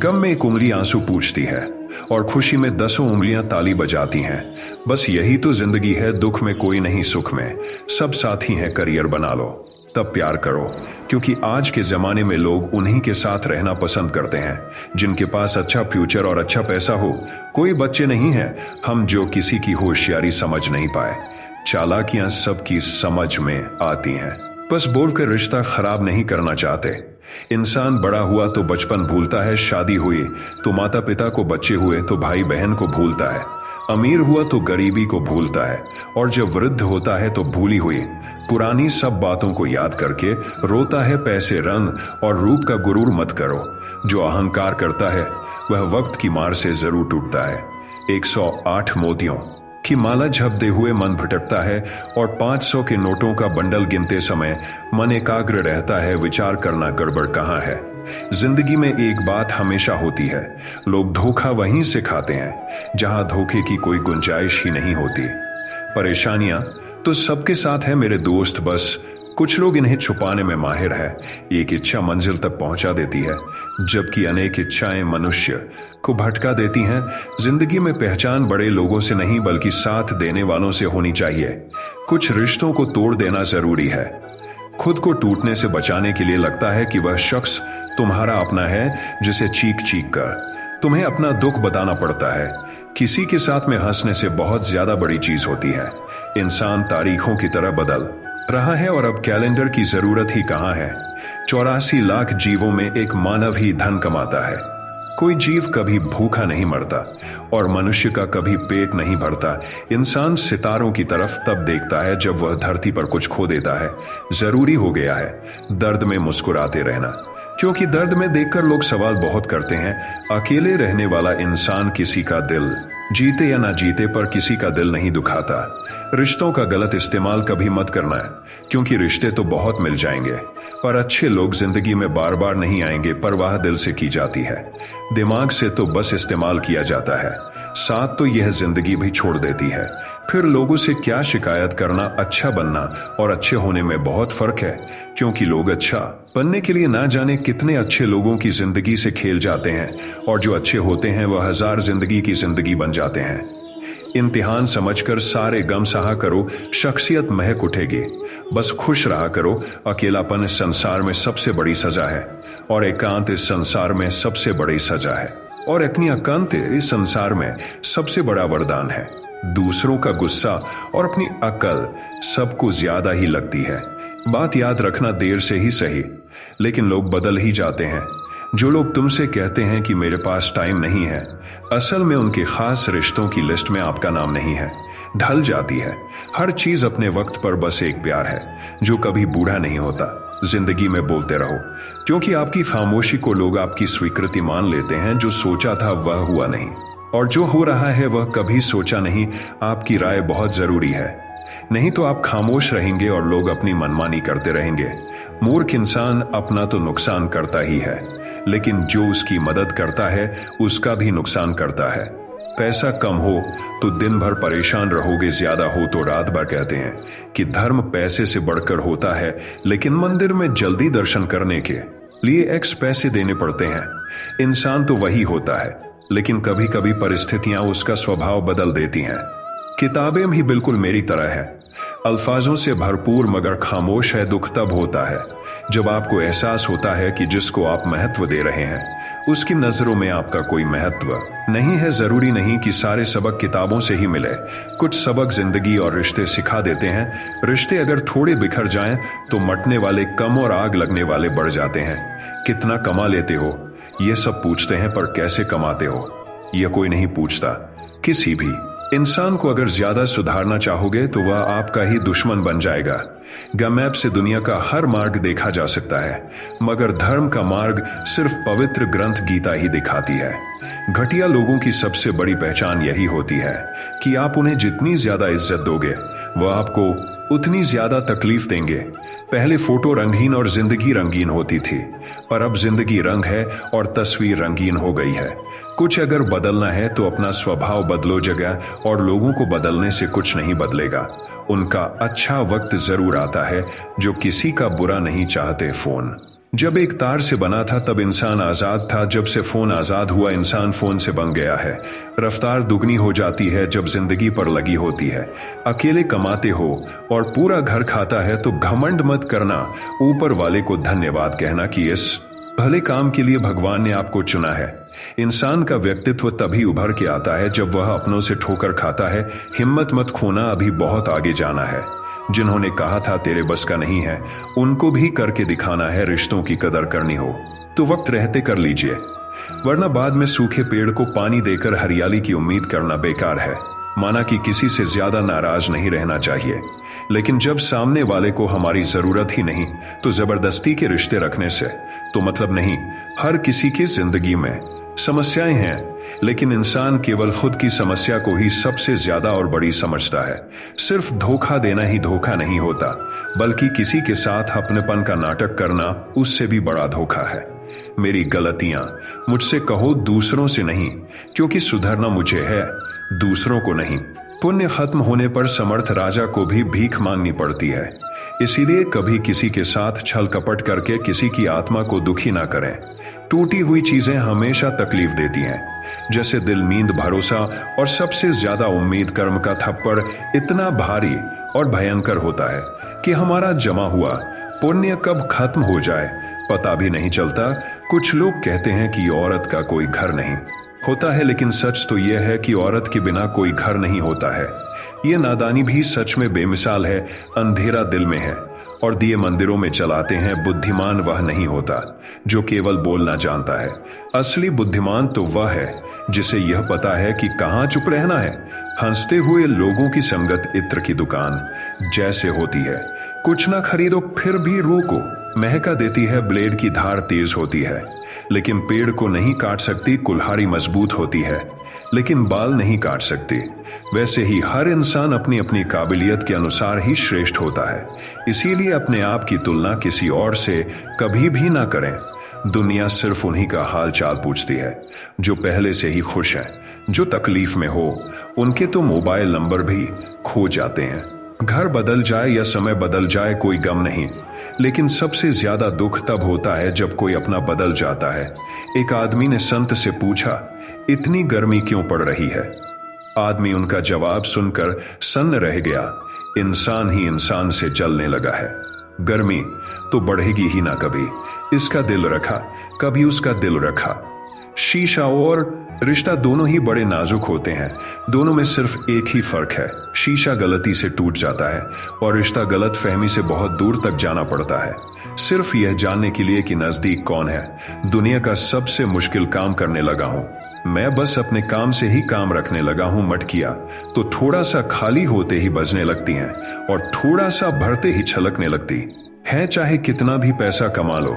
गम में एक उंगली आंसू पूछती है और खुशी में 10 उंगलियां ताली बजाती हैं। बस यही तो जिंदगी है, दुख में कोई नहीं, सुख में सब साथी हैं। करियर बना लो तब प्यार करो, क्योंकि आज के जमाने में लोग उन्हीं के साथ रहना पसंद करते हैं जिनके पास अच्छा फ्यूचर और अच्छा पैसा हो। कोई बच्चे नहीं हैं हम जो किसी की होशियारी समझ नहीं पाए। चालाकियां सबकी समझ में आती हैं, बस बोलकर रिश्ता खराब नहीं करना चाहते। इंसान बड़ा हुआ तो बचपन भूलता है, शादी हुई तो माता पिता को, बच्चे हुए तो भाई बहन को भूलता है, अमीर हुआ तो गरीबी को भूलता है, और जब वृद्ध होता है तो भूली हुई पुरानी सब बातों को याद करके रोता है। पैसे, रंग और रूप का गुरूर मत करो। जो अहंकार करता है वह वक्त की मार से जरूर टूटता है। 108 मोतियों की माला झपते हुए मन भटकता है, और 500 के नोटों का बंडल गिनते समय मन एकाग्र रहता है। विचार करना गड़बड़ कहाँ है। जिंदगी में एक बात हमेशा होती है, लोग धोखा वहीं से खाते हैं जहां धोखे की कोई गुंजाइश ही नहीं होती। परेशानियां तो सबके साथ है मेरे दोस्त, बस कुछ लोग इन्हें छुपाने में माहिर है। एक इच्छा मंजिल तक पहुंचा देती है, जबकि अनेक इच्छाएं मनुष्य को भटका देती हैं। जिंदगी में पहचान बड़े लोगों से नहीं बल्कि साथ देने वालों से होनी चाहिए। कुछ रिश्तों को तोड़ देना जरूरी है। खुद को टूटने से बचाने के लिए लगता है कि वह शख्स तुम्हारा अपना है जिसे चीख चीख कर तुम्हें अपना दुख बताना पड़ता है। किसी के साथ में हंसने से बहुत ज्यादा बड़ी चीज होती है। इंसान तारीखों की तरह बदल रहा है और अब कैलेंडर की जरूरत ही कहां है। 84 लाख जीवों में एक मानव ही धन कमाता है। कोई जीव कभी भूखा नहीं मरता और मनुष्य का कभी पेट नहीं भरता। इंसान सितारों की तरफ तब देखता है जब वह धरती पर कुछ खो देता है। जरूरी हो गया है दर्द में मुस्कुराते रहना, क्योंकि दर्द में देखकर लोग सवाल बहुत करते हैं। अकेले रहने वाला इंसान किसी का दिल, जीते या ना जीते, पर किसी का दिल नहीं दुखाता। रिश्तों का गलत इस्तेमाल कभी मत करना है, क्योंकि रिश्ते तो बहुत मिल जाएंगे पर अच्छे लोग जिंदगी में बार बार नहीं आएंगे। परवाह दिल से की जाती है, दिमाग से तो बस इस्तेमाल किया जाता है। साथ तो यह जिंदगी भी छोड़ देती है। फिर लोगों से क्या शिकायत करना। अच्छा बनना और अच्छे होने में बहुत फर्क है, क्योंकि लोग अच्छा बनने के लिए ना जाने कितने अच्छे लोगों की जिंदगी से खेल जाते हैं, और जो अच्छे होते हैं वह 1000 जिंदगी की जिंदगी बन जाते हैं। इम्तिहान समझकर सारे गम सहा करो, शख्सियत महक उठेगी। बस खुश रहा करो। अकेलापन इस संसार में सबसे बड़ी सजा है, और एकांत इस संसार में सबसे बड़ी सजा है, और अपनी एकांत इस संसार में सबसे बड़ा वरदान है। दूसरों का गुस्सा और अपनी अकल सबको ज्यादा ही लगती है। बात याद रखना, देर से ही सही, लेकिन लोग बदल ही जाते हैं। जो लोग तुमसे कहते हैं कि मेरे पास टाइम नहीं है, असल में उनके खास रिश्तों की लिस्ट में आपका नाम नहीं है। ढल जाती है हर चीज अपने वक्त पर, बस एक प्यार है जो कभी बूढ़ा नहीं होता। जिंदगी में बोलते रहो, क्योंकि आपकी खामोशी को लोग आपकी स्वीकृति मान लेते हैं। जो सोचा था वह हुआ नहीं, और जो हो रहा है वह कभी सोचा नहीं। आपकी राय बहुत जरूरी है, नहीं तो आप खामोश रहेंगे और लोग अपनी मनमानी करते रहेंगे। मूर्ख इंसान अपना तो नुकसान करता ही है, लेकिन जो उसकी मदद करता है उसका भी नुकसान करता है। पैसा कम हो तो दिन भर परेशान रहोगे, ज्यादा हो तो रात भर। कहते हैं कि धर्म पैसे से बढ़कर होता है, लेकिन मंदिर में जल्दी दर्शन करने के लिए एक्स पैसे देने पड़ते हैं। इंसान तो वही होता है, लेकिन कभी कभी परिस्थितियां उसका स्वभाव बदल देती हैं। किताबें भी बिल्कुल मेरी तरह है, अल्फाजों से भरपूर मगर खामोश है। दुख तब होता है जब आपको एहसास होता है कि जिसको आप महत्व दे रहे हैं उसकी नजरों में आपका कोई महत्व नहीं है। जरूरी नहीं कि सारे सबक किताबों से ही मिले, कुछ सबक जिंदगी और रिश्ते सिखा देते हैं। रिश्ते अगर थोड़े बिखर जाएं तो मटने वाले कम और आग लगने वाले बढ़ जाते हैं। कितना कमा लेते हो ये सब पूछते हैं, पर कैसे कमाते हो यह कोई नहीं पूछता। किसी भी इंसान को अगर ज्यादा सुधारना चाहोगे तो वह आपका ही दुश्मन बन जाएगा। गम ऐप से दुनिया का हर मार्ग देखा जा सकता है, मगर धर्म का मार्ग सिर्फ पवित्र ग्रंथ गीता ही दिखाती है। घटिया लोगों की सबसे बड़ी पहचान यही होती है कि आप उन्हें जितनी ज्यादा इज्जत दोगे वह आपको उतनी ज्यादा तकलीफ देंगे। पहले फोटो रंगीन और जिंदगी रंगीन होती थी, पर अब जिंदगी रंग है और तस्वीर रंगीन हो गई है। कुछ अगर बदलना है तो अपना स्वभाव बदलो जगह, और लोगों को बदलने से कुछ नहीं बदलेगा। उनका अच्छा वक्त जरूर आता है जो किसी का बुरा नहीं चाहते। फोन जब एक तार से बना था तब इंसान आजाद था, जब से फोन आजाद हुआ इंसान फोन से बन गया है। रफ्तार दुगनी हो जाती है जब जिंदगी पर लगी होती है। अकेले कमाते हो और पूरा घर खाता है तो घमंड मत करना, ऊपर वाले को धन्यवाद कहना कि इस भले काम के लिए भगवान ने आपको चुना है। इंसान का व्यक्तित्व तभी उभर के आता है जब वह अपनों से ठोकर खाता है। हिम्मत मत खोना, अभी बहुत आगे जाना है। जिन्होंने कहा था तेरे बस का नहीं है, उनको भी करके दिखाना है। रिश्तों की कदर करनी हो तो वक्त रहते कर लीजिए, वरना बाद में सूखे पेड़ को पानी देकर हरियाली की उम्मीद करना बेकार है। माना कि किसी से ज्यादा नाराज नहीं रहना चाहिए, लेकिन जब सामने वाले को हमारी जरूरत ही नहीं तो जबरदस्ती के रिश्ते रखने से तो मतलब नहीं। हर किसी की जिंदगी में समस्याएं हैं, लेकिन इंसान केवल खुद की समस्या को ही सबसे ज्यादा और बड़ी समझता है। सिर्फ धोखा देना ही धोखा नहीं होता, बल्कि किसी के साथ अपनेपन का नाटक करना उससे भी बड़ा धोखा है। मेरी गलतियां मुझसे कहो, दूसरों से नहीं, क्योंकि सुधरना मुझे है, दूसरों को नहीं। पुण्य खत्म होने पर समर्थ राजा को भी भीख मांगनी पड़ती है। इसीलिए कभी किसी के साथ छल कपट करके किसी की आत्मा को दुखी ना करें। टूटी हुई चीजें हमेशा तकलीफ देती हैं, जैसे दिल, नींद, भरोसा और सबसे ज्यादा उम्मीद। कर्म का थप्पड़ इतना भारी और भयंकर होता है कि हमारा जमा हुआ पुण्य कब खत्म हो जाए पता भी नहीं चलता। कुछ लोग कहते हैं कि औरत का कोई घर नहीं होता है, लेकिन सच तो यह है कि औरत के बिना कोई घर नहीं होता है। यह नादानी भी सच में बेमिसाल है। अंधेरा दिल में है और दिए मंदिरों में चलाते हैं। बुद्धिमान वह नहीं होता जो केवल बोलना जानता है। असली बुद्धिमान तो वह है जिसे यह पता है कि कहां चुप रहना है। हंसते हुए लोगों की संगत इत्र की दुकान जैसे होती है। कुछ ना खरीदो फिर भी रोको, महका देती है, ब्लेड की धार तेज होती है, लेकिन पेड़ को नहीं काट सकती। कुल्हाड़ी मजबूत होती है, लेकिन बाल नहीं काट सकती। वैसे ही हर इंसान अपनी अपनी काबिलियत के अनुसार ही श्रेष्ठ होता है। इसीलिए अपने आप की तुलना किसी और से कभी भी ना करें। दुनिया सिर्फ उन्हीं का हाल चाल पूछती है जो पहले से ही खुश हैं। जो तकलीफ में हो उनके तो मोबाइल नंबर भी खो जाते हैं। घर बदल जाए या समय बदल जाए कोई गम नहीं, लेकिन सबसे ज्यादा दुख तब होता है जब कोई अपना बदल जाता है। एक आदमी ने संत से पूछा, इतनी गर्मी क्यों पड़ रही है? आदमी उनका जवाब सुनकर सन्न रह गया। इंसान ही इंसान से जलने लगा है। गर्मी तो बढ़ेगी ही ना कभी। इसका दिल रखा, कभी उसका दिल रखा। शीशा और रिश्ता दोनों ही बड़े नाजुक होते हैं। दोनों में सिर्फ एक ही फर्क है, शीशा गलती से टूट जाता है और रिश्ता गलत फहमी से बहुत दूर तक जाना पड़ता है। सिर्फ यह जानने के लिए कि नजदीक कौन है। दुनिया का सबसे मुश्किल काम करने लगा हूं मैं, बस अपने काम से ही काम रखने लगा हूं। मटकियां तो थोड़ा सा खाली होते ही बजने लगती हैं और थोड़ा सा भरते ही छलकने लगती है। चाहे कितना भी पैसा कमा लो,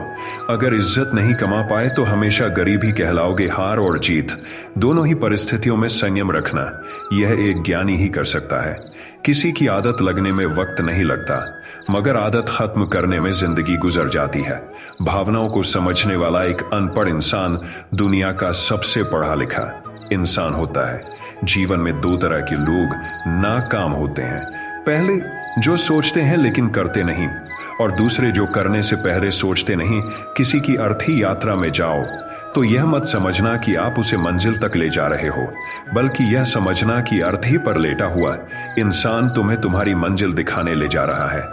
अगर इज्जत नहीं कमा पाए तो हमेशा गरीब ही कहलाओगे। हार और जीत दोनों ही परिस्थितियों में संयम रखना, यह एक ज्ञानी ही कर सकता है। किसी की आदत लगने में वक्त नहीं लगता, मगर आदत खत्म करने में जिंदगी गुजर जाती है। भावनाओं को समझने वाला एक अनपढ़ इंसान दुनिया का सबसे पढ़ा लिखा इंसान होता है। जीवन में दो तरह के लोग नाकाम होते हैं, पहले जो सोचते हैं लेकिन करते नहीं, और दूसरे जो करने से पहले सोचते नहीं। किसी की अर्थी यात्रा में जाओ तो यह मत समझना कि आप उसे मंजिल तक ले जा रहे हो, बल्कि यह समझना कि अर्थी पर लेटा हुआ इंसान तुम्हें तुम्हारी मंजिल दिखाने ले जा रहा है।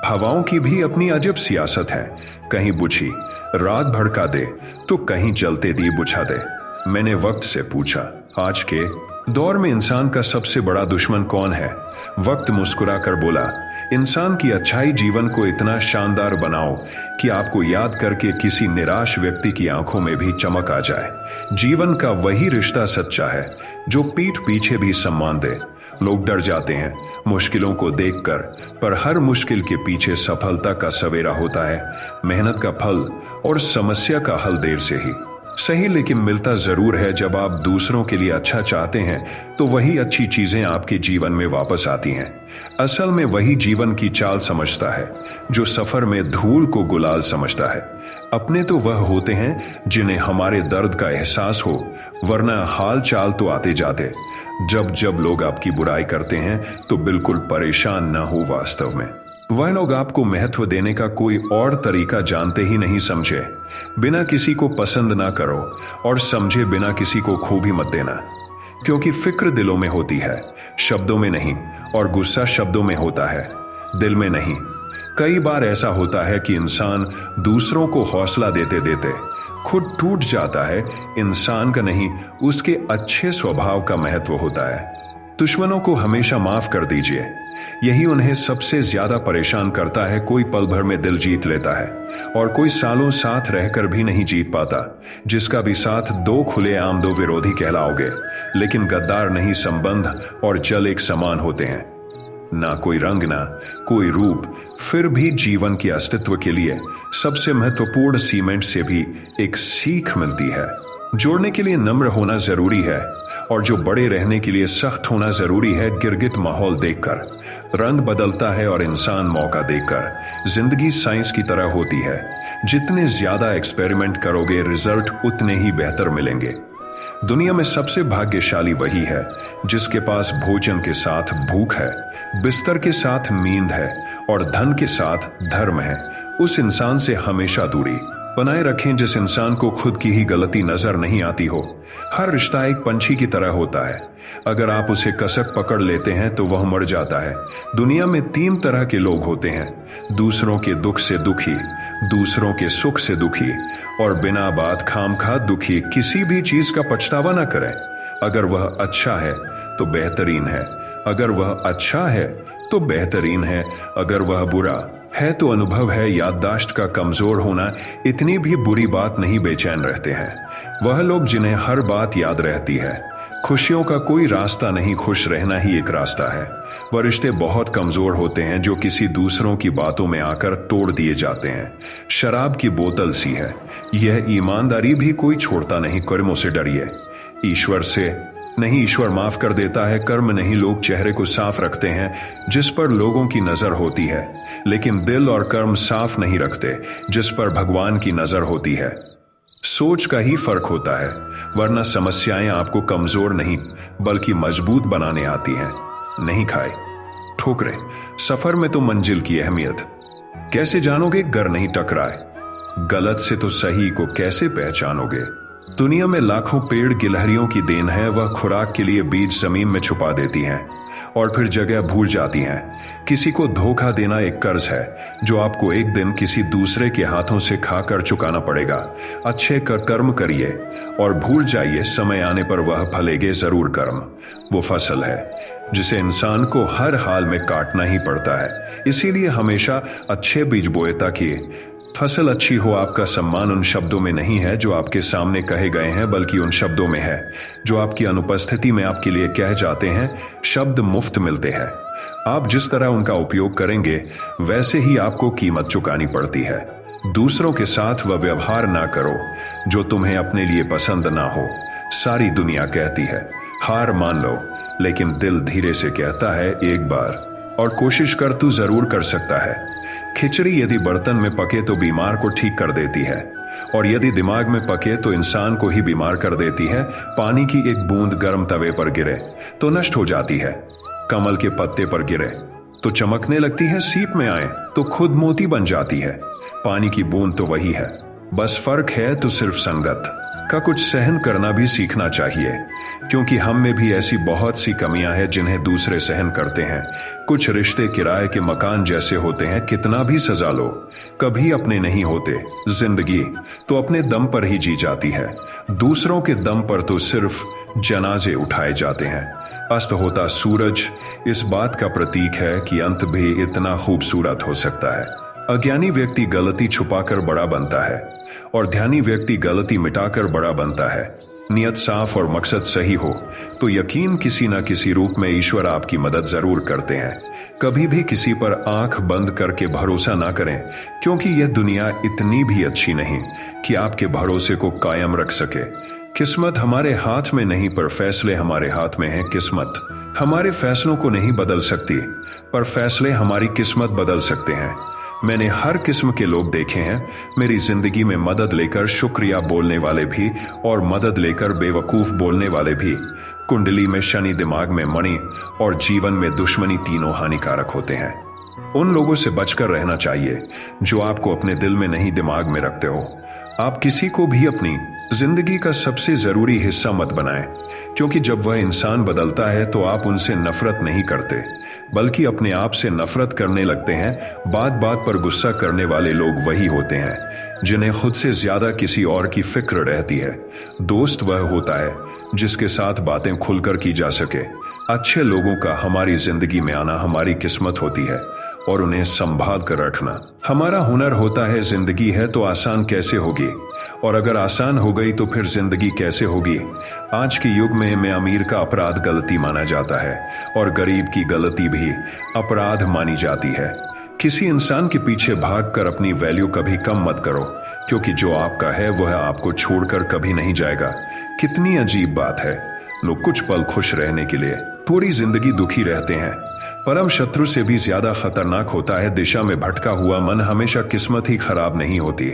हवाओं की भी अपनी अजब सियासत है, कहीं बुझी रात भड़का दे तो कहीं जलते दिए बुझा दे। मैंने वक्त से पूछा, आज के दौर में इंसान का सबसे बड़ा दुश्मन कौन है? वक्त मुस्कुरा कर बोला, इंसान की अच्छाई जीवन को इतना शानदार बनाओ कि आपको याद करके किसी निराश व्यक्ति की आंखों में भी चमक आ जाए। जीवन का वही रिश्ता सच्चा है जो पीठ पीछे भी सम्मान दे। लोग डर जाते हैं मुश्किलों को देखकर, पर हर मुश्किल के पीछे सफलता का सवेरा होता है। मेहनत का फल और समस्या का हल देर से ही सही, लेकिन मिलता जरूर है। जब आप दूसरों के लिए अच्छा चाहते हैं तो वही अच्छी चीजें आपके जीवन में वापस आती हैं। असल में वही जीवन की चाल समझता है जो सफर में धूल को गुलाल समझता है। अपने तो वह होते हैं जिन्हें हमारे दर्द का एहसास हो, वरना हाल चाल तो आते जाते। जब जब लोग आपकी बुराई करते हैं तो बिल्कुल परेशान ना हो, वास्तव में वह लोग आपको महत्व देने का कोई और तरीका जानते ही नहीं समझे। बिना किसी को पसंद ना करो और समझे बिना किसी को खूबी मत देना, क्योंकि फिक्र दिलों में होती है, शब्दों में नहीं, और गुस्सा शब्दों में होता है, दिल में नहीं। कई बार ऐसा होता है कि इंसान दूसरों को हौसला देते देते खुद टूट जाता है। इंसान का नहीं, उसके अच्छे स्वभाव का महत्व होता है। दुश्मनों को हमेशा माफ कर दीजिए, यही उन्हें सबसे ज्यादा परेशान करता है। कोई पल भर में दिल जीत लेता है और कोई सालों साथ रहकर भी नहीं जीत पाता। जिसका भी साथ दो खुलेआम दो विरोधी कहलाओगे, लेकिन गद्दार नहीं, संबंध और जल एक समान होते हैं। ना कोई रंग, ना कोई रूप, फिर भी जीवन के अस्तित्व के लिए सबसे महत्वपूर्ण सीमेंट से भी एक सीख मिलती है। जोड़ने के लिए नम्र होना जरूरी है, और जो बड़े रहने के लिए सख्त होना जरूरी है। गिरगिट माहौल देखकर रंग बदलता है और इंसान मौका देखकर। जिंदगी साइंस की तरह होती है, जितने ज्यादा एक्सपेरिमेंट करोगे रिजल्ट उतने ही बेहतर मिलेंगे। दुनिया में सबसे भाग्यशाली वही है जिसके पास भोजन के साथ भूख है, बिस्तर के साथ नींद है और धन के साथ धर्म है। उस इंसान से हमेशा दूरी बनाए रखें जिस इंसान को खुद की ही गलती नजर नहीं आती हो। हर रिश्ता एक पंछी की तरह होता है, अगर आप उसे कसक पकड़ लेते हैं तो वह मर जाता है। दुनिया में 3 तरह के लोग होते हैं, दूसरों के दुख से दुखी, दूसरों के सुख से दुखी और बिना बात खामखा दुखी। किसी भी चीज का पछतावा ना करें। अगर वह अच्छा है तो बेहतरीन है, अगर वह अच्छा है तो बेहतरीन है, अगर वह बुरा है तो अनुभव है। याददाश्त का कमजोर होना इतनी भी बुरी बात नहीं, बेचैन रहते हैं वह लोग जिन्हें हर बात याद रहती है। खुशियों का कोई रास्ता नहीं, खुश रहना ही एक रास्ता है। वह रिश्ते बहुत कमजोर होते हैं जो किसी दूसरों की बातों में आकर तोड़ दिए जाते हैं। शराब की बोतल सी है यह, ईमानदारी भी कोई छोड़ता नहीं। कर्मों से डरिए, ईश्वर से नहीं। ईश्वर माफ कर देता है, कर्म नहीं। लोग चेहरे को साफ रखते हैं जिस पर लोगों की नजर होती है, लेकिन दिल और कर्म साफ नहीं रखते जिस पर भगवान की नजर होती है। सोच का ही फर्क होता है, वरना समस्याएं आपको कमजोर नहीं बल्कि मजबूत बनाने आती हैं। नहीं खाए ठोकरें सफर में तो मंजिल की अहमियत कैसे जानोगे? गर नहीं टकराए, गलत से तो सही को कैसे पहचानोगे? दुनिया में लाखों पेड़ गिलहरियों की देन है, वह खुराक के लिए बीज जमीन में छुपा देती हैं और फिर जगह भूल जाती हैं। किसी को धोखा देना एक कर्ज है जो आपको एक दिन किसी दूसरे के हाथों से खाकर चुकाना पड़ेगा। अच्छे कर्म करिए और भूल जाइए, समय आने पर वह फलेंगे जरूर। कर्म वो फसल है जिसे इंसान को हर हाल में काटना ही पड़ता है। इसीलिए हमेशा अच्छे बीज बोए ताकि फसल अच्छी हो। आपका सम्मान उन शब्दों में नहीं है जो आपके सामने कहे गए हैं, बल्कि उन शब्दों में है जो आपकी अनुपस्थिति में आपके लिए कह जाते हैं। शब्द मुफ्त मिलते हैं, आप जिस तरह उनका उपयोग करेंगे वैसे ही आपको कीमत चुकानी पड़ती है। दूसरों के साथ वह व्यवहार ना करो जो तुम्हें अपने लिए पसंद ना हो। सारी दुनिया कहती है हार मान लो, लेकिन दिल धीरे से कहता है एक बार और कोशिश कर, तू जरूर कर सकता है। खिचड़ी यदि बर्तन में पके तो बीमार को ठीक कर देती है, और यदि दिमाग में पके तो इंसान को ही बीमार कर देती है। पानी की एक बूंद गर्म तवे पर गिरे तो नष्ट हो जाती है, कमल के पत्ते पर गिरे तो चमकने लगती है, सीप में आए तो खुद मोती बन जाती है। पानी की बूंद तो वही है, बस फर्क है तो सिर्फ संगत का कुछ सहन करना भी सीखना चाहिए, क्योंकि हम में भी ऐसी बहुत सी कमियां हैं जिन्हें दूसरे सहन करते हैं। कुछ रिश्ते किराए के मकान जैसे होते हैं, कितना भी सजा लो कभी अपने नहीं होते। जिंदगी तो अपने दम पर ही जी जाती है, दूसरों के दम पर तो सिर्फ जनाजे उठाए जाते हैं। अस्त होता सूरज इस बात का प्रतीक है कि अंत भी इतना खूबसूरत हो सकता है। अज्ञानी व्यक्ति गलती छुपाकर बड़ा बनता है और ध्यानी व्यक्ति गलती मिटाकर बड़ा बनता है। नियत साफ और मकसद सही हो तो यकीन किसी न किसी रूप में ईश्वर आपकी मदद जरूर करते हैं। कभी भी किसी पर आंख बंद करके भरोसा ना करें, क्योंकि यह दुनिया इतनी भी अच्छी नहीं कि आपके भरोसे को कायम रख सके। किस्मत हमारे हाथ में नहीं, पर फैसले हमारे हाथ में हैं। किस्मत हमारे फैसलों को नहीं बदल सकती, पर फैसले हमारी किस्मत बदल सकते हैं। मैंने हर किस्म के लोग देखे हैं मेरी जिंदगी में, मदद लेकर शुक्रिया बोलने वाले भी और मदद लेकर बेवकूफ बोलने वाले भी। कुंडली में शनि, दिमाग में मणि और जीवन में दुश्मनी, तीनों हानिकारक होते हैं। उन लोगों से बचकर रहना चाहिए जो आपको अपने दिल में नहीं दिमाग में रखते हो। आप किसी को भी अपनी जिंदगी का सबसे जरूरी हिस्सा मत बनाएं, क्योंकि जब वह इंसान बदलता है तो आप उनसे नफरत नहीं करते बल्कि अपने आप से नफरत करने लगते हैं। बात बात पर गुस्सा करने वाले लोग वही होते हैं जिन्हें खुद से ज्यादा किसी और की फिक्र रहती है। दोस्त वह होता है जिसके साथ बातें खुलकर की जा सके। अच्छे लोगों का हमारी जिंदगी में आना हमारी किस्मत होती है और उन्हें संभाल कर रखना हमारा हुनर होता है। जिंदगी है तो आसान कैसे होगी, और अगर आसान हो गई तो फिर जिंदगी कैसे होगी। आज के युग में अमीर का अपराध गलती माना जाता है और गरीब की गलती भी अपराध मानी जाती है। किसी इंसान के पीछे भागकर अपनी वैल्यू कभी कम मत करो, क्योंकि जो आपका है वह आपको छोड़कर कभी नहीं जाएगा। कितनी अजीब बात है, लोग कुछ पल खुश रहने के लिए पूरी जिंदगी दुखी रहते हैं। परम शत्रु से भी ज्यादा खतरनाक होता है दिशा में भटका हुआ मन। हमेशा किस्मत ही खराब नहीं होती,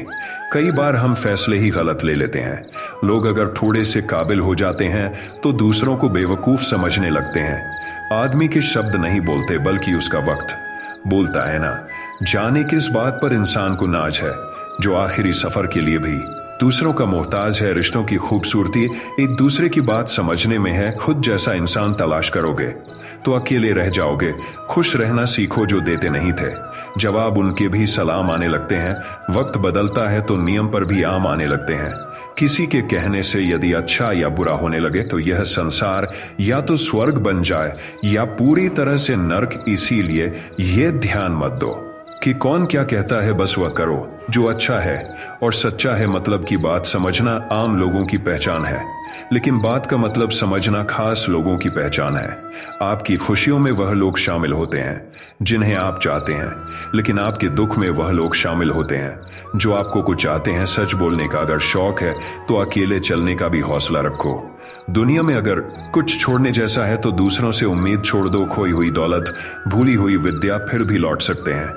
कई बार हम फैसले ही गलत ले लेते हैं। लोग अगर थोड़े से काबिल हो जाते हैं तो दूसरों को बेवकूफ समझने लगते हैं। आदमी के शब्द नहीं बोलते बल्कि उसका वक्त बोलता है ना। जाने किस बात पर इंसान को नाज है, जो आखिरी सफर के लिए भी दूसरों का मोहताज है। रिश्तों की खूबसूरती एक दूसरे की बात समझने में है। खुद जैसा इंसान तलाश करोगे तो अकेले रह जाओगे। खुश रहना सीखो जो देते नहीं थे। जवाब उनके भी सलाम आने लगते हैं। वक्त बदलता है तो नियम पर भी आम आने लगते हैं। किसी के कहने से यदि अच्छा या बुरा होने लगे तो यह संसार या तो स्वर्ग बन जाए या पूरी तरह से नर्क। इसीलिए यह ध्यान मत दो कि कौन क्या कहता है, बस वह करो जो अच्छा है और सच्चा है। मतलब की बात समझना आम लोगों की पहचान है, लेकिन बात का मतलब समझना खास लोगों की पहचान है। आपकी खुशियों में वह लोग शामिल होते हैं जिन्हें आप चाहते हैं, लेकिन आपके दुख में वह लोग शामिल होते हैं जो आपको कुछ चाहते हैं। सच बोलने का अगर शौक है तो अकेले चलने का भी हौसला रखो। दुनिया में अगर कुछ छोड़ने जैसा है तो दूसरों से उम्मीद छोड़ दो। खोई हुई दौलत, भूली हुई विद्या फिर भी लौट सकते हैं,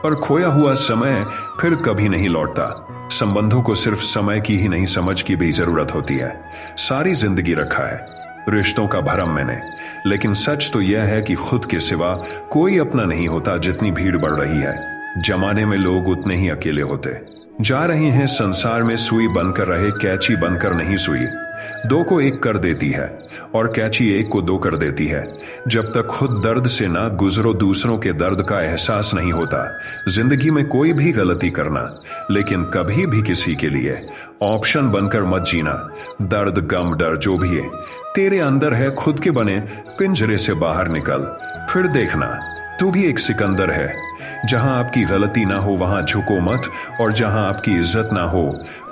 और खोया हुआ समय फिर कभी नहीं लौटता। संबंधों को सिर्फ समय की ही नहीं समझ की भी जरूरत होती है। सारी जिंदगी रखा है रिश्तों का भरम मैंने, लेकिन सच तो यह है कि खुद के सिवा कोई अपना नहीं होता। जितनी भीड़ बढ़ रही है जमाने में लोग उतने ही अकेले होते जा रहे हैं। संसार में सुई बनकर रहे, कैची बनकर नहीं। सुई दो को एक कर देती है और कैची एक को दो कर देती है। जब तक खुद दर्द से ना गुजरो दूसरों के दर्द का एहसास नहीं होता। जिंदगी में कोई भी गलती करना, लेकिन कभी भी किसी के लिए ऑप्शन बनकर मत जीना। दर्द, गम, डर जो भी है तेरे अंदर है, खुद के बने पिंजरे से बाहर निकल, फिर देखना तू भी एक सिकंदर है। जहां आपकी गलती ना हो वहां झुको मत, और जहां आपकी इज्जत ना हो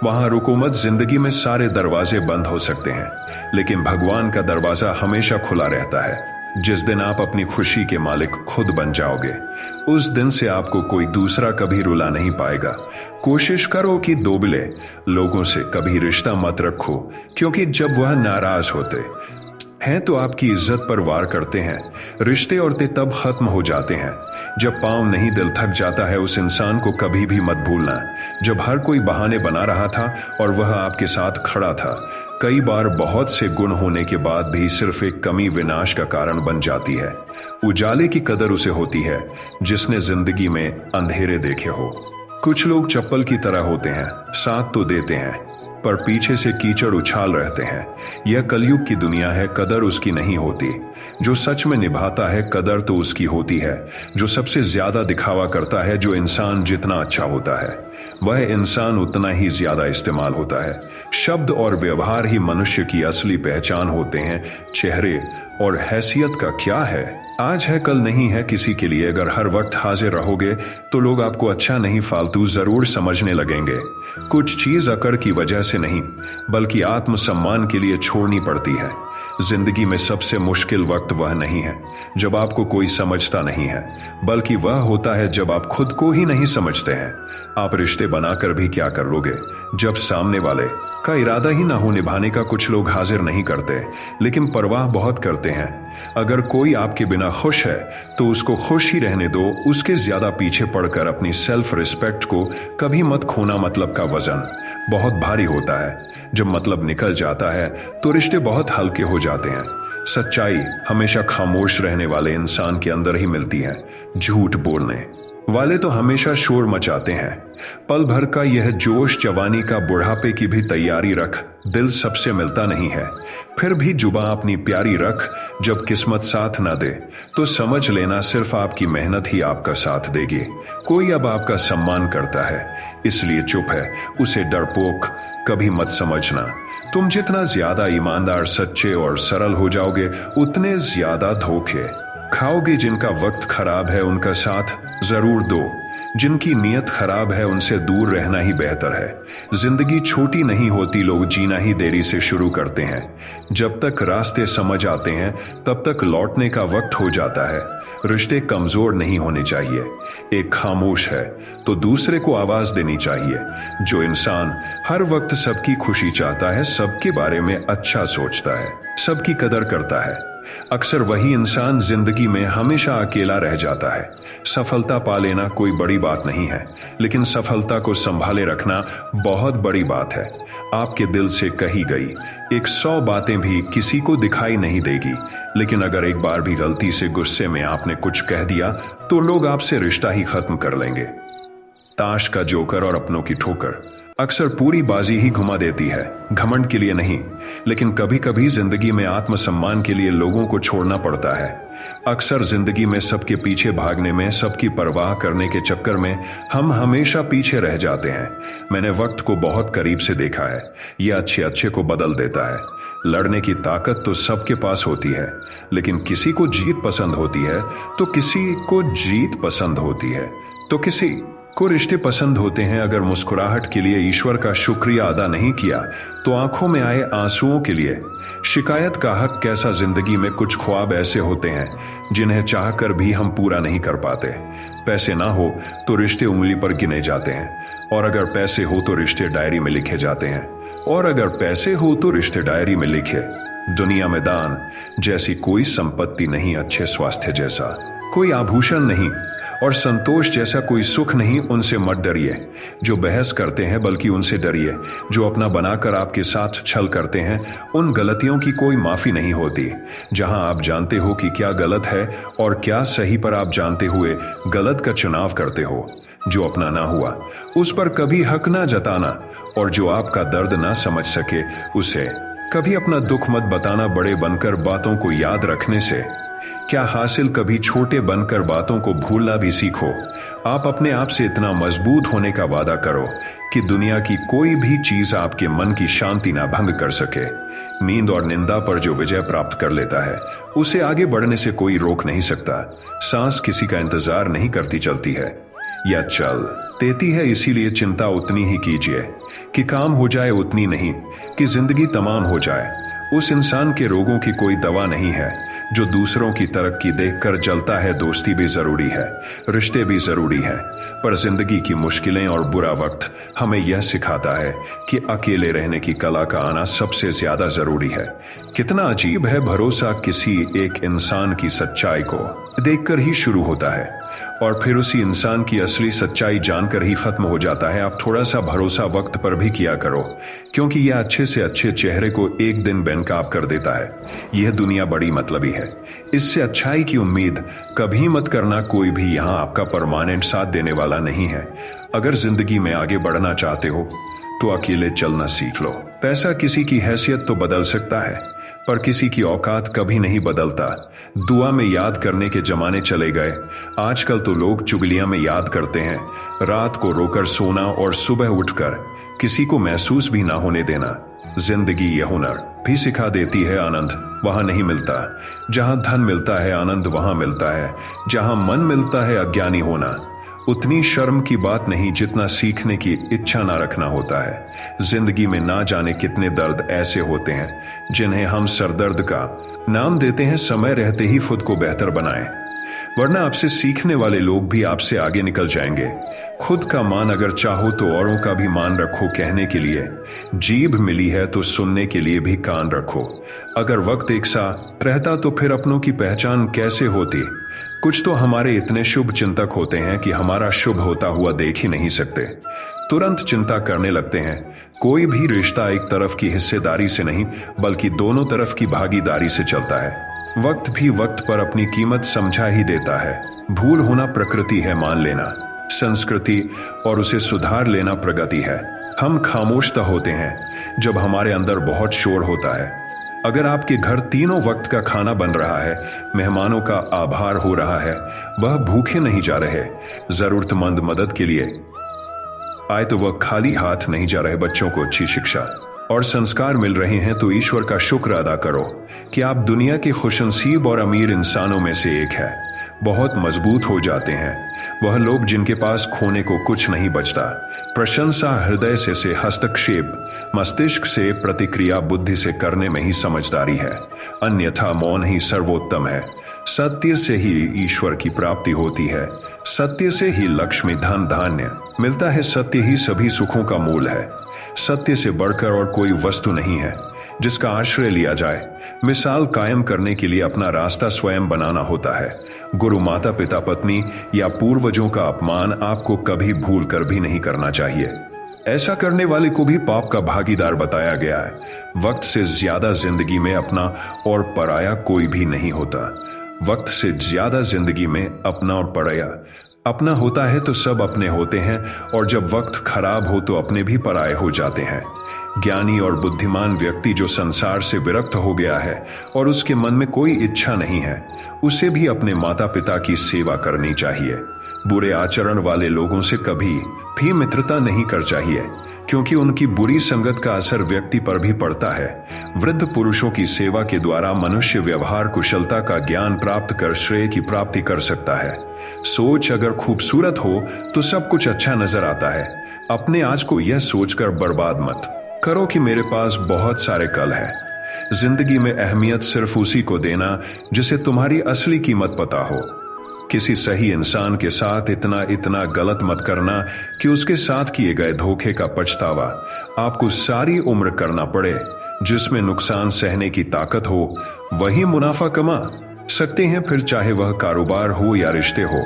वहां रुको मत। जिंदगी में सारे दरवाजे बंद हो सकते हैं, लेकिन भगवान का दरवाजा हमेशा खुला रहता है। जिस दिन आप अपनी खुशी के मालिक खुद बन जाओगे, उस दिन से आपको कोई दूसरा कभी रुला नहीं पाएगा। कोशिश करो कि दोबले लोगों से कभी रिश्ता मत रखो, क्योंकि जब वह नाराज होते हैं तो आपकी इज्जत पर वार करते हैं। रिश्ते और ते तब खत्म हो जाते हैं जब पांव नहीं दिल थक जाता है। उस इंसान को कभी भी मत भूलना जब हर कोई बहाने बना रहा था और वह आपके साथ खड़ा था। कई बार बहुत से गुण होने के बाद भी सिर्फ एक कमी विनाश का कारण बन जाती है। उजाले की कदर उसे होती है जिसने जिंदगी में अंधेरे देखे हो। कुछ लोग चप्पल की तरह होते हैं, साथ तो देते हैं पर पीछे से कीचड़ उछाल रहते हैं। यह कलयुग की दुनिया है, कदर उसकी नहीं होती। जो सच में निभाता है कदर तो उसकी होती है। जो सबसे ज्यादा दिखावा करता है, जो इंसान जितना अच्छा होता है वह इंसान उतना ही ज्यादा इस्तेमाल होता है। शब्द और व्यवहार ही मनुष्य की असली पहचान होते हैं। चेहरे और हैसियत का क्या है, आज है कल नहीं है किसी के लिए। अगर हर वक्त हाजिर रहोगे तो लोग आपको अच्छा नहीं फालतू जरूर समझने लगेंगे। कुछ चीज अकड़ की वजह से नहीं बल्कि आत्मसम्मान के लिए छोड़नी पड़ती है। जिंदगी में सबसे मुश्किल वक्त वह नहीं है जब आपको कोई समझता नहीं है, बल्कि वह होता है जब आप खुद को ही नहीं समझते हैं। आप रिश्ते बनाकर भी क्या कर लोगे जब सामने वाले का इरादा ही ना हो निभाने का कुछ लोग हाजिर नहीं करते, लेकिन परवाह बहुत करते हैं। अगर कोई आपके बिना खुश है तो उसको खुश ही रहने दो। उसके ज्यादा पीछे पड़कर अपनी सेल्फ रिस्पेक्ट को कभी मत खोना। मतलब का वजन बहुत भारी होता है। जब मतलब निकल जाता है तो रिश्ते बहुत हल्के हो जाते हैं। सच्चाई हमेशा खामोश रहने वाले इंसान के अंदर ही मिलती है। झूठ बोलने वाले तो हमेशा शोर मचाते हैं। पल भर का यह जोश जवानी का बुढ़ापे की भी तैयारी रख। दिल सबसे मिलता नहीं है, फिर भी जुबां अपनी प्यारी रख। जब किस्मत साथ ना दे तो समझ लेना सिर्फ आपकी मेहनत ही आपका साथ देगी। कोई अब आपका सम्मान करता है इसलिए चुप है, उसे डरपोक कभी मत समझना। तुम जितना ज्यादा ईमानदार, सच्चे और सरल हो जाओगे उतने ज्यादा धोखे खाओगे। जिनका वक्त खराब है उनका साथ जरूर दो, जिनकी नीयत खराब है उनसे दूर रहना ही बेहतर है। जिंदगी छोटी नहीं होती, लोग जीना ही देरी से शुरू करते हैं। जब तक रास्ते समझ आते हैं तब तक लौटने का वक्त हो जाता है। रिश्ते कमजोर नहीं होने चाहिए। एक खामोश है तो दूसरे को आवाज देनी चाहिए। जो इंसान हर वक्त सबकी खुशी चाहता है, सबके बारे में अच्छा सोचता है, सबकी कदर करता है, अक्सर वही इंसान जिंदगी में हमेशा अकेला रह जाता है। सफलता पा लेना कोई बड़ी बात नहीं है, लेकिन सफलता को संभाले रखना बहुत बड़ी बात है। आपके दिल से कही गई 100 बातें भी किसी को दिखाई नहीं देगी, लेकिन अगर एक बार भी गलती से गुस्से में आपने कुछ कह दिया तो लोग आपसे रिश्ता ही खत्म कर लेंगे। ताश का जोकर और अपनों की ठोकर अक्सर पूरी बाजी ही घुमा देती है। घमंड के लिए नहीं, लेकिन कभी कभी जिंदगी में आत्मसम्मान के लिए लोगों को छोड़ना पड़ता है। अक्सर जिंदगी में सबके पीछे भागने में, सबकी परवाह करने के चक्कर में हम हमेशा पीछे रह जाते हैं। मैंने वक्त को बहुत करीब से देखा है, यह अच्छे अच्छे को बदल देता है। लड़ने की ताकत तो सबके पास होती है, लेकिन किसी को जीत पसंद होती है तो किसी को जीत पसंद होती है तो किसी को रिश्ते पसंद होते हैं। अगर मुस्कुराहट के लिए ईश्वर का शुक्रिया अदा नहीं किया तो आंखों में आए आंसुओं के लिए शिकायत का हक कैसा। जिंदगी में कुछ ख्वाब ऐसे होते हैं जिन्हें चाहकर भी हम पूरा नहीं कर पाते। पैसे ना हो तो रिश्ते उंगली पर गिने जाते हैं, और अगर पैसे हो तो रिश्ते डायरी में लिखे जाते हैं, और अगर पैसे हो तो रिश्ते डायरी में लिखे। दुनिया में दान जैसी कोई संपत्ति नहीं, अच्छे स्वास्थ्य जैसा कोई आभूषण नहीं, और संतोष जैसा कोई सुख नहीं। उनसे मत डरिए जो बहस करते हैं, बल्कि उनसे डरिए जो अपना बनाकर आपके साथ छल करते हैं। उन गलतियों की कोई माफी नहीं होती। जहां आप जानते हो कि क्या गलत है और क्या सही, पर आप जानते हुए गलत का चुनाव करते हो। जो अपना ना हुआ उस पर कभी हक ना जताना, और जो आपका दर्द ना समझ सके उसे कभी अपना दुख मत बताना। बड़े बनकर बातों को याद रखने से क्या हासिल, कभी छोटे बनकर बातों को भूलना भी सीखो। आप अपने आप से इतना मजबूत होने का वादा करो कि दुनिया की कोई भी चीज आपके मन की शांति ना भंग कर सके। नींद और निंदा पर जो विजय प्राप्त कर लेता है उसे आगे बढ़ने से कोई रोक नहीं सकता। सांस किसी का इंतजार नहीं करती चलती है, या चल देती है। इसीलिए चिंता उतनी ही कीजिए कि काम हो जाए, उतनी नहीं कि जिंदगी तमाम हो जाए। उस इंसान के रोगों की कोई दवा नहीं है जो दूसरों की तरक्की देखकर जलता है। दोस्ती भी जरूरी है, रिश्ते भी जरूरी है, पर जिंदगी की मुश्किलें और बुरा वक्त हमें यह सिखाता है कि अकेले रहने की कला का आना सबसे ज्यादा जरूरी है। कितना अजीब है, भरोसा किसी एक इंसान की सच्चाई को देखकर ही शुरू होता है और फिर उसी इंसान की असली सच्चाई जानकर ही खत्म हो जाता है। आप थोड़ा सा भरोसा वक्त पर भी किया करो, क्योंकि यह अच्छे से अच्छे चेहरे को एक दिन बेनकाब कर देता है। यह दुनिया बड़ी मतलबी है, इससे अच्छाई की उम्मीद कभी मत करना। कोई भी यहाँ आपका परमानेंट साथ देने वाला नहीं है। अगर जिंदगी में आगे बढ़ना चाहते हो तो अकेले चलना सीख लो। पैसा किसी की हैसियत तो बदल सकता है, पर किसी की औकात कभी नहीं बदलता। दुआ में याद करने के जमाने चले गए। आजकल तो लोग चुगलियां में याद करते हैं। रात को रोकर सोना और सुबह उठकर किसी को महसूस भी ना होने देना। जिंदगी यह हुनर भी सिखा देती है, आनंद वहां नहीं मिलता। जहां धन मिलता है आनंद वहां मिलता है। जहां मन मिलता है अज्ञानी होना उतनी शर्म की बात नहीं जितना सीखने की इच्छा ना रखना होता है। जिंदगी में ना जाने कितने दर्द ऐसे होते हैं जिन्हें हम सरदर्द का नाम देते हैं। समय रहते ही खुद को बेहतर बनाएं। वरना आपसे सीखने वाले लोग भी आपसे आगे निकल जाएंगे। खुद का मान अगर चाहो तो औरों का भी मान रखो कहने के लिए। जीभ मिली है तो सुनने के लिए भी कान रखो। अगर वक्त एक सा रहता तो फिर अपनों की पहचान कैसे होती। कुछ तो हमारे इतने शुभ चिंतक होते हैं कि हमारा शुभ होता हुआ देख ही नहीं सकते, तुरंत चिंता करने लगते हैं। कोई भी रिश्ता एक तरफ की हिस्सेदारी से नहीं बल्कि दोनों तरफ की भागीदारी से चलता है। वक्त भी वक्त पर अपनी कीमत समझा ही देता है। भूल होना प्रकृति है, मान लेना संस्कृति, और उसे सुधार लेना प्रगति है। हम खामोश तब होते हैं जब हमारे अंदर बहुत शोर होता है। अगर आपके घर तीनों वक्त का खाना बन रहा है, मेहमानों का आभार हो रहा है, वह भूखे नहीं जा रहे, जरूरतमंद मदद के लिए आए तो वह खाली हाथ नहीं जा रहे, बच्चों को अच्छी शिक्षा और संस्कार मिल रहे हैं, तो ईश्वर का शुक्र अदा करो कि आप दुनिया के खुशनसीब और अमीर इंसानों में से एक है। बहुत मजबूत हो जाते हैं वह लोग जिनके पास खोने को कुछ नहीं बचता। प्रशंसा हृदय से हस्तक्षेप मस्तिष्क से, प्रतिक्रिया बुद्धि से करने में ही समझदारी है, अन्यथा मौन ही सर्वोत्तम है। सत्य से ही ईश्वर की प्राप्ति होती है, सत्य से ही लक्ष्मी धन धान्य मिलता है, सत्य ही सभी सुखों का मूल है। सत्य से बढ़कर और कोई वस्तु नहीं है जिसका आश्रय लिया जाए। मिसाल कायम करने के लिए अपना रास्ता स्वयं बनाना होता है। गुरु, माता पिता, पत्नी या पूर्वजों का अपमान आपको कभी भूल कर भी नहीं करना चाहिए। ऐसा करने वाले को भी पाप का भागीदार बताया गया है। वक्त से ज्यादा जिंदगी में अपना और पराया कोई भी नहीं होता। वक्त से ज्यादा जिंदगी में अपना और पराया। अपना होता है तो सब अपने होते हैं, और जब वक्त खराब हो तो अपने भी पराये हो जाते हैं। ज्ञानी और बुद्धिमान व्यक्ति जो संसार से विरक्त हो गया है और उसके मन में कोई इच्छा नहीं है, उसे भी अपने माता पिता की सेवा करनी चाहिए। बुरे आचरण वाले लोगों से कभी भी मित्रता नहीं कर चाहिए, क्योंकि उनकी बुरी संगत का असर व्यक्ति पर भी पड़ता है। वृद्ध पुरुषों की सेवा के द्वारा मनुष्य व्यवहार कुशलता का ज्ञान प्राप्त कर श्रेय की प्राप्ति कर सकता है। सोच अगर खूबसूरत हो तो सब कुछ अच्छा नजर आता है। अपने आज को यह सोचकर बर्बाद मत करो कि मेरे पास बहुत सारे कल है। जिंदगी में अहमियत सिर्फ उसी को देना जिसे तुम्हारी असली कीमत पता हो। किसी सही इंसान के साथ इतना गलत मत करना कि उसके साथ किए गए धोखे का पछतावा आपको सारी उम्र करना पड़े। जिसमें नुकसान सहने की ताकत हो वही मुनाफा कमा सकते हैं, फिर चाहे वह कारोबार हो या रिश्ते हो।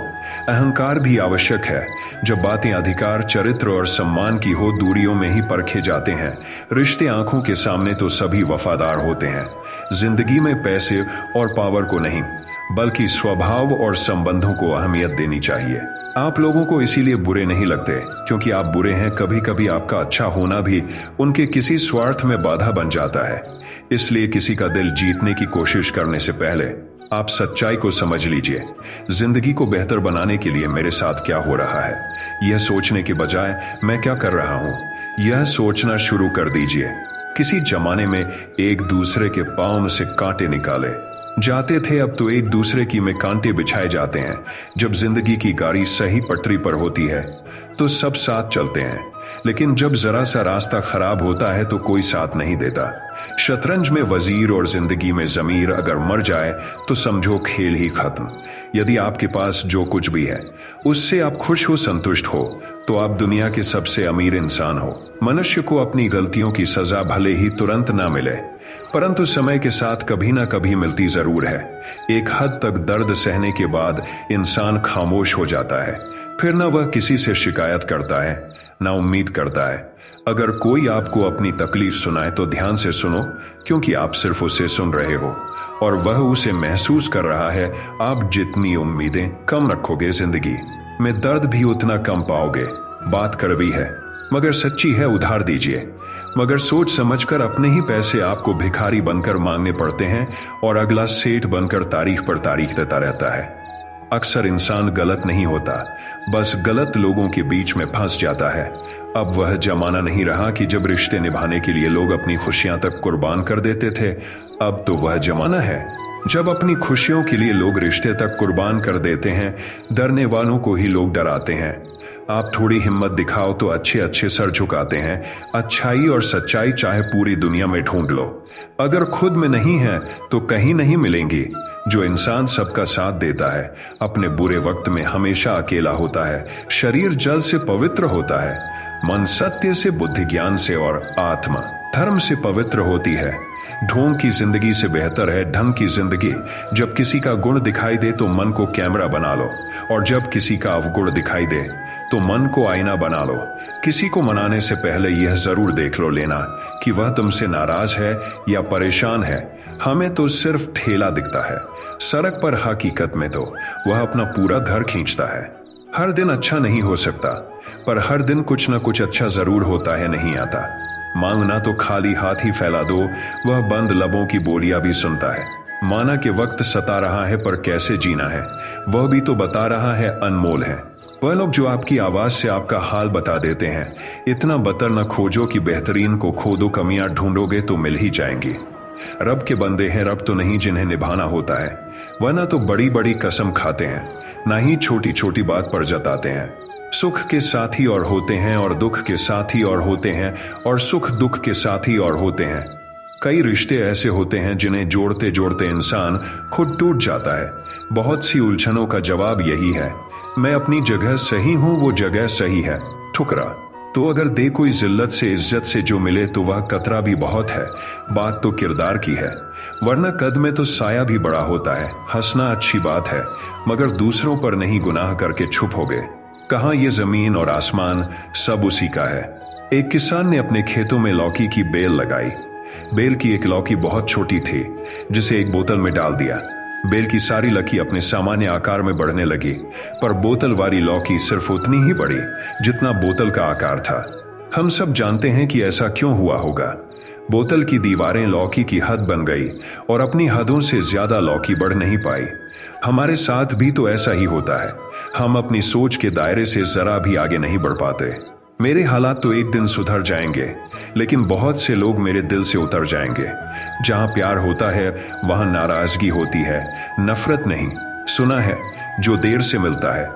अहंकार भी आवश्यक है। जब बातें अधिकार, चरित्र और सम्मान की हो, दूरियों में ही परखे जाते हैं। रिश्ते आंखों के सामने तो सभी वफादार होते हैं। जिंदगी में पैसे और पावर को नहीं बल्कि स्वभाव और संबंधों को अहमियत देनी चाहिए। आप लोगों को इसीलिए बुरे नहीं लगते क्योंकि आप बुरे हैं। कभी कभी आपका अच्छा होना भी उनके किसी स्वार्थ में बाधा बन जाता है। इसलिए किसी का दिल जीतने की कोशिश करने से पहले आप सच्चाई को समझ लीजिए। जिंदगी को बेहतर बनाने के लिए मेरे साथ क्या हो रहा है, यह सोचने के बजाय मैं क्या कर रहा हूं, यह सोचना शुरू कर दीजिए। किसी जमाने में एक दूसरे के पांव में से कांटे निकाले जाते थे, अब तो एक दूसरे की में कांटे बिछाए जाते हैं। जब जिंदगी की गाड़ी सही पटरी पर होती है तो सब साथ चलते हैं, लेकिन जब जरा सा रास्ता खराब होता है तो कोई साथ नहीं देता। शतरंज में वजीर और जिंदगी में जमीर अगर मर जाए तो समझो खेल ही खत्म। यदि आपके पास जो कुछ भी है उससे आप खुश हो, संतुष्ट हो, तो आप दुनिया के सबसे अमीर इंसान हो। मनुष्य को अपनी गलतियों की सजा भले ही तुरंत ना मिले, परंतु समय के साथ कभी ना कभी मिलती जरूर है। एक हद तक दर्द सहने के बाद इंसान खामोश हो जाता है। फिर ना वह किसी से शिकायत करता है, ना उम्मीद करता है। अगर कोई आपको अपनी तकलीफ सुनाए तो ध्यान से सुनो, क्योंकि आप सिर्फ उसे सुन रहे हो और वह उसे महसूस कर रहा है। आप जितनी उम्मीदें कम रखोगे, जिंदगी में दर्द भी उतना कम पाओगे। बात कड़वी है मगर सच्ची है, उधार दीजिए, मगर सोच समझकर। अपने ही पैसे आपको भिखारी बनकर मांगने पड़ते हैं और अगला सेठ बनकर तारीख पर तारीख देता रहता है। अक्सर इंसान गलत नहीं होता, बस गलत लोगों के बीच में फंस जाता है। अब वह जमाना नहीं रहा कि जब रिश्ते निभाने के लिए लोग अपनी खुशियां तक कुर्बान कर देते थे। अब तो वह जमाना है जब अपनी खुशियों के लिए लोग रिश्ते तक कुर्बान कर देते हैं। डरने वालों को ही लोग डराते हैं। आप थोड़ी हिम्मत दिखाओ तो अच्छे अच्छे सर झुकाते हैं। अच्छाई और सच्चाई चाहे पूरी दुनिया में ढूंढ लो, अगर खुद में नहीं है तो कहीं नहीं मिलेंगी। जो इंसान सबका साथ देता है, अपने बुरे वक्त में हमेशा अकेला होता है। शरीर जल से पवित्र होता है, मन सत्य से, बुद्धि ज्ञान से और आत्मा धर्म से पवित्र होती है। ढोंग की जिंदगी से बेहतर है ढंग की जिंदगी। जब किसी का गुण दिखाई दे तो मन को कैमरा बना लो, और जब किसी का अवगुण दिखाई दे तो मन को आईना बना लो। किसी को मनाने से पहले यह जरूर देख लो लेना कि वह तुमसे नाराज है या परेशान है। हमें तो सिर्फ ठेला दिखता है, सड़क पर हकीकत में तो वह अपना पूरा घर खींचता है। हर दिन अच्छा नहीं हो सकता, पर हर दिन कुछ ना कुछ अच्छा जरूर होता है। नहीं आता मांगना तो खाली हाथ ही फैला दो, वह बंद लबों की बोलियां भी सुनता है। माना कि वक्त सता रहा है, पर कैसे जीना है वह भी तो बता रहा है। अनमोल है वह लोग जो आपकी आवाज से आपका हाल बता देते हैं। इतना बतर न खोजो कि बेहतरीन को खोदो, कमियां ढूंढोगे तो मिल ही जाएंगी। रब के बंदे हैं रब तो नहीं जिन्हें निभाना होता है, वरना तो बड़ी बड़ी कसम खाते हैं, ना ही छोटी छोटी बात पर जताते हैं। सुख के साथी और होते हैं, और दुख के साथी और होते हैं, और सुख दुख के साथी और होते हैं। कई रिश्ते ऐसे होते हैं जिन्हें जोड़ते जोड़ते इंसान खुद टूट जाता है। बहुत सी उलझनों का जवाब यही है, मैं अपनी जगह सही हूं, वो जगह सही है। ठुकरा तो अगर दे कोई जिल्लत से इज्जत से जो मिले तो वह कतरा भी बहुत है। बात तो किरदार की है, वरना कद में तो साया भी बड़ा होता है। हंसना अच्छी बात है, मगर दूसरों पर नहीं गुनाह करके छुप हो गए। कहां ये जमीन और आसमान सब उसी का है। एक किसान ने अपने खेतों में लौकी की बेल लगाई। बेल की एक लौकी बहुत छोटी थी, जिसे एक बोतल में डाल दिया। बेल की सारी लकी अपने सामान्य आकार में बढ़ने लगी, पर बोतल वाली लौकी सिर्फ उतनी ही बढ़ी जितना बोतल का आकार था। हम सब जानते हैं कि ऐसा क्यों हुआ होगा। बोतल की दीवारें लौकी की हद बन गई, और अपनी हदों से ज्यादा लौकी बढ़ नहीं पाई। हमारे साथ भी तो ऐसा ही होता है, हम अपनी सोच के दायरे से जरा भी आगे नहीं बढ़ पाते। मेरे हालात तो एक दिन सुधर जाएंगे, लेकिन बहुत से लोग मेरे दिल से उतर जाएंगे। जहां प्यार होता है वहां नाराजगी होती है, नफरत नहीं। सुना है जो देर से मिलता है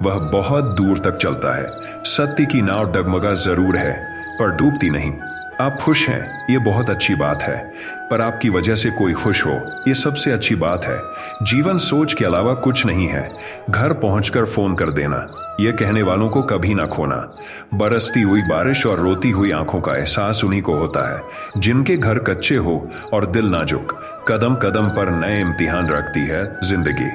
वह बहुत दूर तक चलता है। सत्य की नाव डगमगा जरूर है, पर डूबती नहीं। आप खुश हैं ये बहुत अच्छी बात है, पर आपकी वजह से कोई खुश हो ये सबसे अच्छी बात है। जीवन सोच के अलावा कुछ नहीं है। घर पहुंचकर फोन कर देना, ये कहने वालों को कभी ना खोना। बरसती हुई बारिश और रोती हुई आंखों का एहसास उन्हीं को होता है जिनके घर कच्चे हो और दिल नाजुक। कदम कदम पर नए इम्तिहान रखती है जिंदगी,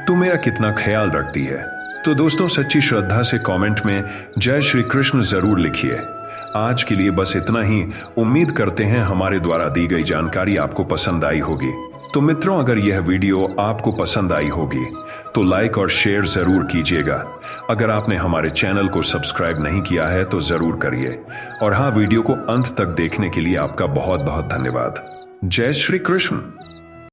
तू मेरा कितना ख्याल रखती है। तो दोस्तों, सच्ची श्रद्धा से कमेंट में जय श्री कृष्ण जरूर लिखिए। आज के लिए बस इतना ही। उम्मीद करते हैं हमारे द्वारा दी गई जानकारी आपको पसंद आई होगी। तो मित्रों, अगर यह वीडियो आपको पसंद आई होगी तो लाइक और शेयर जरूर कीजिएगा। अगर आपने हमारे चैनल को सब्सक्राइब नहीं किया है तो जरूर करिए। और हाँ, वीडियो को अंत तक देखने के लिए आपका बहुत बहुत धन्यवाद। जय श्री कृष्ण।